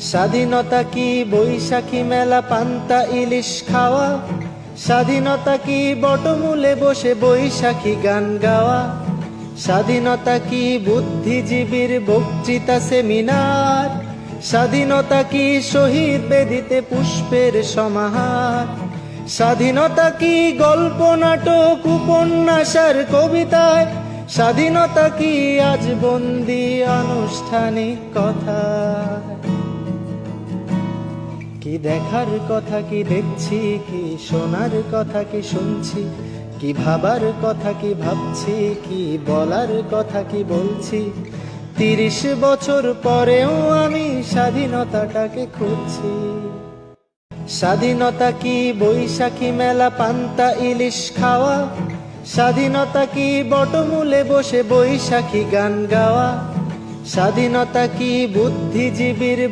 স্বাধীনতা কি বৈশাখী মেলা পান্তা ইলিশ খাওয়া? স্বাধীনতা কি বটমূলে বসে বৈশাখী গান গাওয়া? স্বাধীনতা কি বুদ্ধিজীবীর বক্তৃতা সেমিনার? স্বাধীনতা কি শহীদ বেদিতে পুষ্পের সমাহার? স্বাধীনতা কি গল্প নাটক উপন্যাস আর কবিতায়? স্বাধীনতা কি আজ বন্দি আনুষ্ঠানিক কথা? কি দেখার কথা কি দেখছি, কি শোনার কথা কি শুনছি, কি ভাবার কথা কি ভাবছি, কি বলার কথা কি বলছি। ৩০ বছর পরেও আমি স্বাধীনতাটাকে খুঁজছি। স্বাধীনতা কি বৈশাখী মেলা পান্তা ইলিশ খাওয়া? স্বাধীনতা কি বটমূলে বসে বৈশাখী গান গাওয়া? স্বাধীনতা কি বুদ্ধিজীবীর